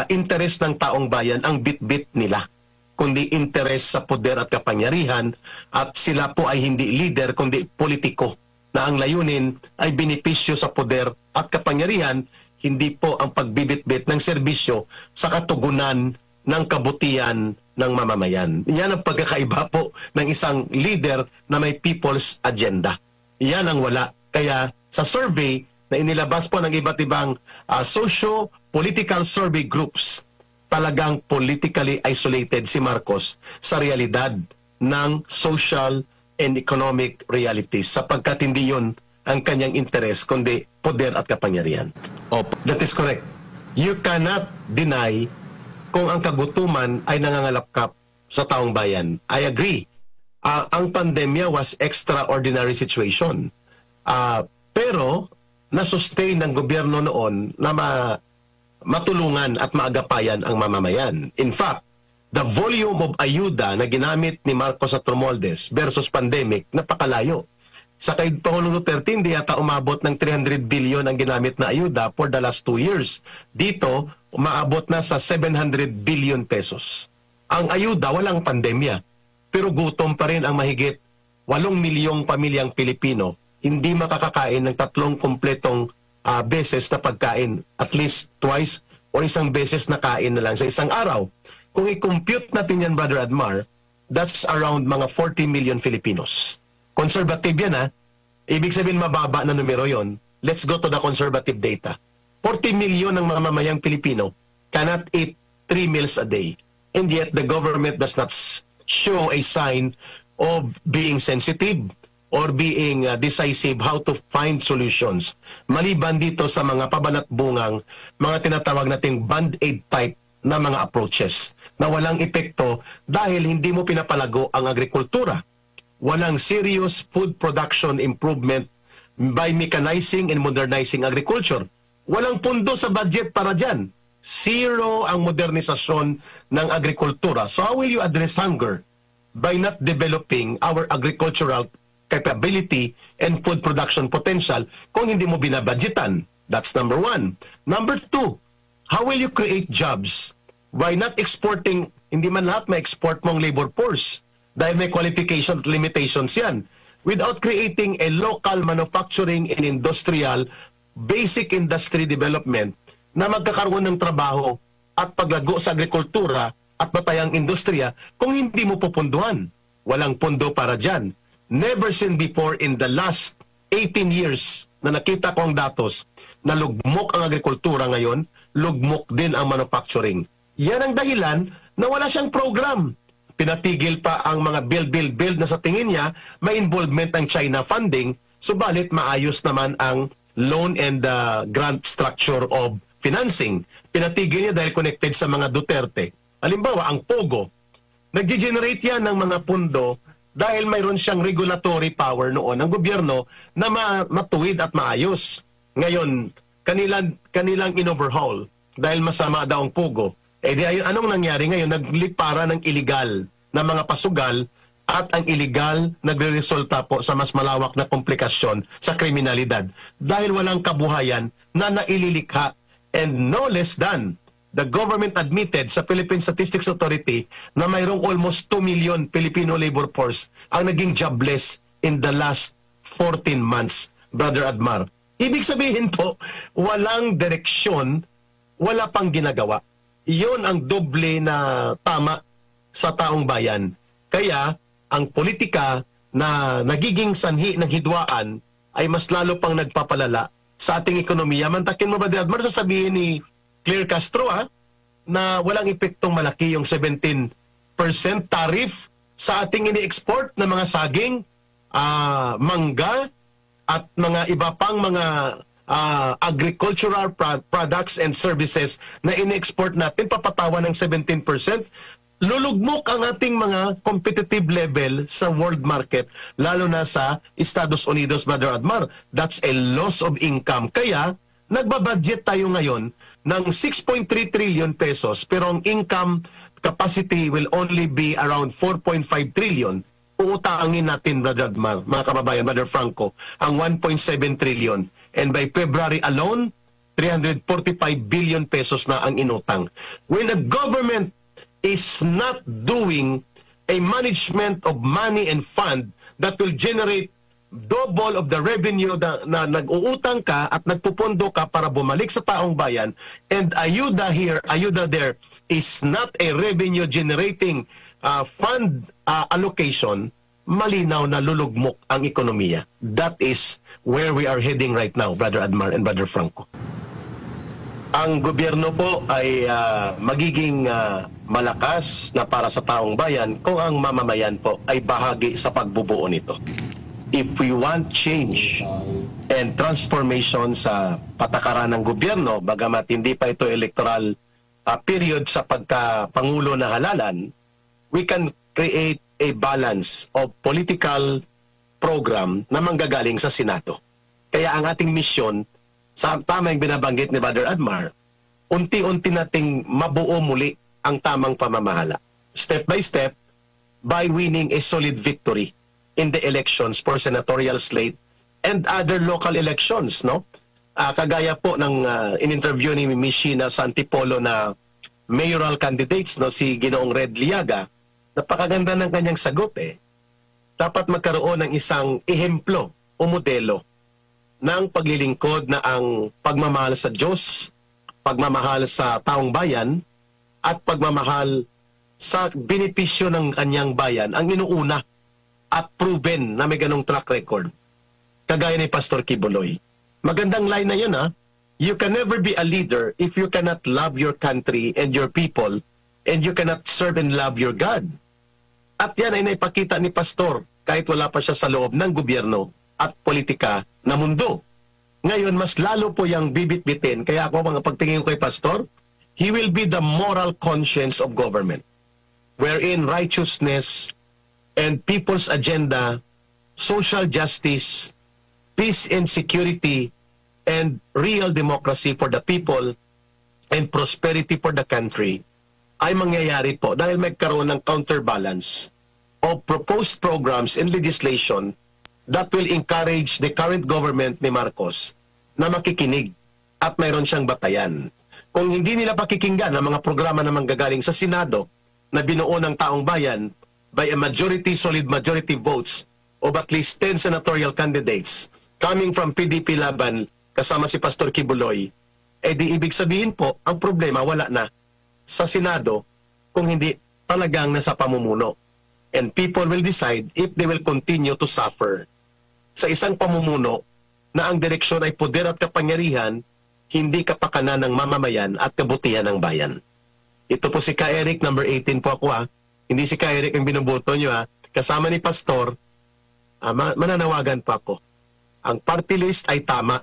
interes ng taong bayan ang bit-bit nila, kundi interes sa poder at kapangyarihan at sila po ay hindi leader kundi politiko na ang layunin ay benepisyo sa poder at kapangyarihan, hindi po ang pagbibit-bit ng serbisyo sa katugunan ng kabutihan ng mamamayan. Yan ang pagkakaiba po ng isang leader na may people's agenda. Yan ang wala. Kaya sa survey na inilabas po ng iba't ibang socio-political survey groups, talagang politically isolated si Marcos sa realidad ng social and economic realities sapagkat hindi yun ang kanyang interes kundi poder at kapangyarihan. Opo. That is correct. You cannot deny kung ang kagutuman ay nangangalapkap sa taong bayan. I agree. Ang pandemya was extraordinary situation. Pero na-sustain ng gobyerno noon na matulungan at maagapayan ang mamamayan. In fact, the volume of ayuda na ginamit ni Marcos at Romualdez versus pandemic, napakalayo. Sa kay Pangulong Duterte, hindi yata umabot ng 300 billion ang ginamit na ayuda for the last 2 years. Dito, umaabot na sa 700 billion pesos. Ang ayuda, walang pandemya. Pero gutom pa rin ang mahigit 8 milyong pamilyang Pilipino, hindi makakakain ng 3 kumpletong beses na pagkain, at least twice o isang beses na kain na lang sa isang araw. Kung i-compute natin yan, Brother Admar, that's around mga 40 million Filipinos. Conservative yan ha. Ibig sabihin mababa na numero yon. Let's go to the conservative data. 40 million ng mga mamayang Pilipino cannot eat 3 meals a day. And yet the government does not show a sign of being sensitive or being decisive how to find solutions. Maliban dito sa mga pabalat-bungang, mga tinatawag nating band-aid type na mga approaches na walang epekto dahil hindi mo pinapalago ang agrikultura. Walang serious food production improvement by mechanizing and modernizing agriculture. Walang pundo sa budget para dyan. Zero ang modernisasyon ng agrikultura. So how will you address hunger? By not developing our agricultural capability and food production potential kung hindi mo binabudgetan. That's number 1. Number 2, how will you create jobs? By not exporting, hindi man lahat ma-export mong labor force dahil may qualification at limitations yan. Without creating a local manufacturing and industrial, basic industry development na magkakaroon ng trabaho at paglago sa agrikultura at batayang industriya kung hindi mo pupunduhan. Walang pundo para dyan. Never seen before in the last 18 years na nakita ko ang datos na lugmok ang agrikultura ngayon, lugmok din ang manufacturing. Yan ang dahilan na wala siyang program. Pinatigil pa ang mga build na sa tingin niya may involvement ng China funding, subalit maayos naman ang loan and grant structure of financing. Pinatigil niya dahil connected sa mga Duterte. Halimbawa, ang POGO, nag-generate yan ng mga pundo dahil mayroon siyang regulatory power noon ng gobyerno na matuwid at maayos. Ngayon, kanilang in-overhaul dahil masama daw ang pugo. Eh di anong nangyari ngayon? Naglipara ng illegal na mga pasugal at ang illegal nagre-resulta po sa mas malawak na komplikasyon sa kriminalidad dahil walang kabuhayan na naililikha. And no less than, the government admitted sa Philippine Statistics Authority na mayroong almost 2 million Filipino labor force ang naging jobless in the last 14 months, Brother Admar. Ibig sabihin po, walang direksyon, wala pang ginagawa. Iyon ang doble na tama sa taong bayan. Kaya, ang politika na nagiging sanhi ng hidwaan ay mas lalo pang nagpapalala sa ating ekonomiya. Mantakin mo ba, Admar, sasabihin ni Claire Castro na walang epektong malaki yung 17% tariff sa ating ini-export na mga saging, mangga, at mga iba pang mga agricultural products and services na ini-export natin, papatawa ng 17%. Lulugmok ang ating mga competitive level sa world market, lalo na sa Estados Unidos, Brother Admar. That's a loss of income. Kaya, nagbabudget tayo ngayon ng 6.3 trillion pesos, pero ang income capacity will only be around 4.5 trillion. Uutangin natin, Brother Admar, mga kababayan, Brother Franco, ang 1.7 trillion. And by February alone, 345 billion pesos na ang inutang. When the government is not doing a management of money and fund that will generate double of the revenue na nag-uutang ka at nagpupondo ka para bumalik sa taong bayan, and ayuda here, ayuda there is not a revenue generating fund allocation, malinaw na lulugmok ang ekonomiya. That is where we are heading right now, Brother Admar and Brother Franco. Ang gobyerno po ay magiging malakas na para sa taong bayan kung ang mamamayan po ay bahagi sa pagbubuo nito. If we want change and transformation sa patakaran ng gobyerno, bagamat hindi pa ito electoral period sa pagka-pangulo na halalan, we can create a balance of political program na manggagaling sa Senado. Kaya ang ating misyon, sa tama yung binabanggit ni Brother Admar, unti-unti nating mabuo muli ang tamang pamamahala. Step by step, by winning a solid victory in the elections for senatorial slate and other local elections, no? Kagaya po ng in-interview ni Mishina sa Antipolo na mayoral candidates, no, si Ginoong Red Liaga, napakaganda ng kanyang sagot Dapat magkaroon ng isang ehemplo o modelo ng paglilingkod na ang pagmamahal sa Diyos, pagmamahal sa taong bayan, at pagmamahal sa benepisyo ng kanyang bayan ang inuuna at proven na may ganong track record. Kagaya ni Pastor Kibuloy. Magandang line na yun You can never be a leader if you cannot love your country and your people, and you cannot serve and love your God. At yan ay naipakita ni Pastor kahit wala pa siya sa loob ng gobyerno at politika na mundo. Ngayon, mas lalo po yung bibit-bitin. Kaya ako, mga pagtingin ko kay Pastor, he will be the moral conscience of government, wherein righteousness and people's agenda, social justice, peace and security, and real democracy for the people and prosperity for the country ay mangyayari po dahil magkaroon ng counterbalance of proposed programs and legislation that will encourage the current government ni Marcos na makikinig at mayroon siyang batayan. Kung hindi nila pakikinggan ang mga programa na manggagaling sa Senado na binuo ng taong bayan by a majority, solid majority votes of at least 10 senatorial candidates coming from PDP Laban kasama si Pastor Kibuloy, di ibig sabihin po, ang problema wala na sa Senado kung hindi talagang nasa pamumuno. And people will decide if they will continue to suffer sa isang pamumuno na ang direksyon ay poder at kapangyarihan, hindi kapakanan ng mamamayan at kabutihan ng bayan. Ito po si Ka Eric, number 18 po ako Hindi si Ka Eric ang binuboto nyo Kasama ni Pastor, mananawagan pa ako. Ang party list ay tama.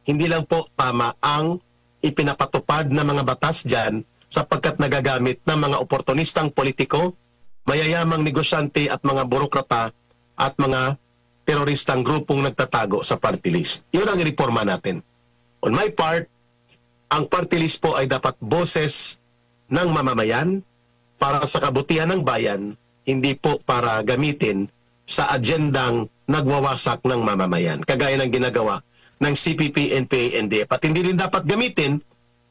Hindi lang po tama ang ipinapatupad na mga batas dyan sapagkat nagagamit ng mga oportunistang politiko mayayamang negosyante at mga burokrata at mga teroristang grupong nagtatago sa party list. Yun ang reforma natin. On my part, ang party list po ay dapat boses ng mamamayan para sa kabutihan ng bayan, hindi po para gamitin sa agendang nagwawasak ng mamamayan, kagaya ng ginagawa ng CPP, NPA, NDF. At hindi rin dapat gamitin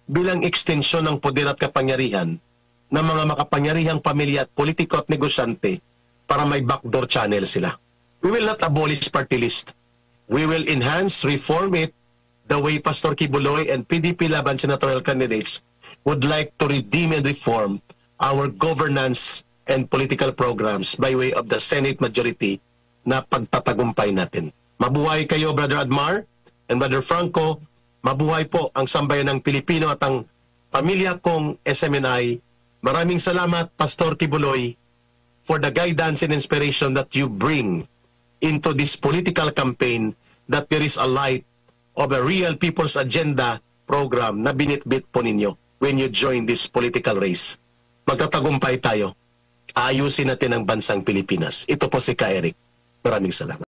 bilang ekstensyon ng poder at kapangyarihan ng mga makapangyarihang pamilya at politiko at negosyante para may backdoor channel sila. We will not abolish party list. We will enhance, reform it the way Pastor Kibuloy and PDP Laban senatorial candidates would like to redeem and reform our governance and political programs by way of the Senate majority na pagtatagumpay natin. Mabuhay kayo, Brother Admar and Brother Franco. Mabuhay po ang sambayan ng Pilipino at ang pamilya kong SMNI. Maraming salamat, Pastor Kibuloy, for the guidance and inspiration that you bring into this political campaign, that there is a light of a real people's agenda program na binitbit po ninyo when you join this political race. Magtatagumpay tayo. Ayusin natin ang bansang Pilipinas. Ito po si Ka Eric. Maraming salamat.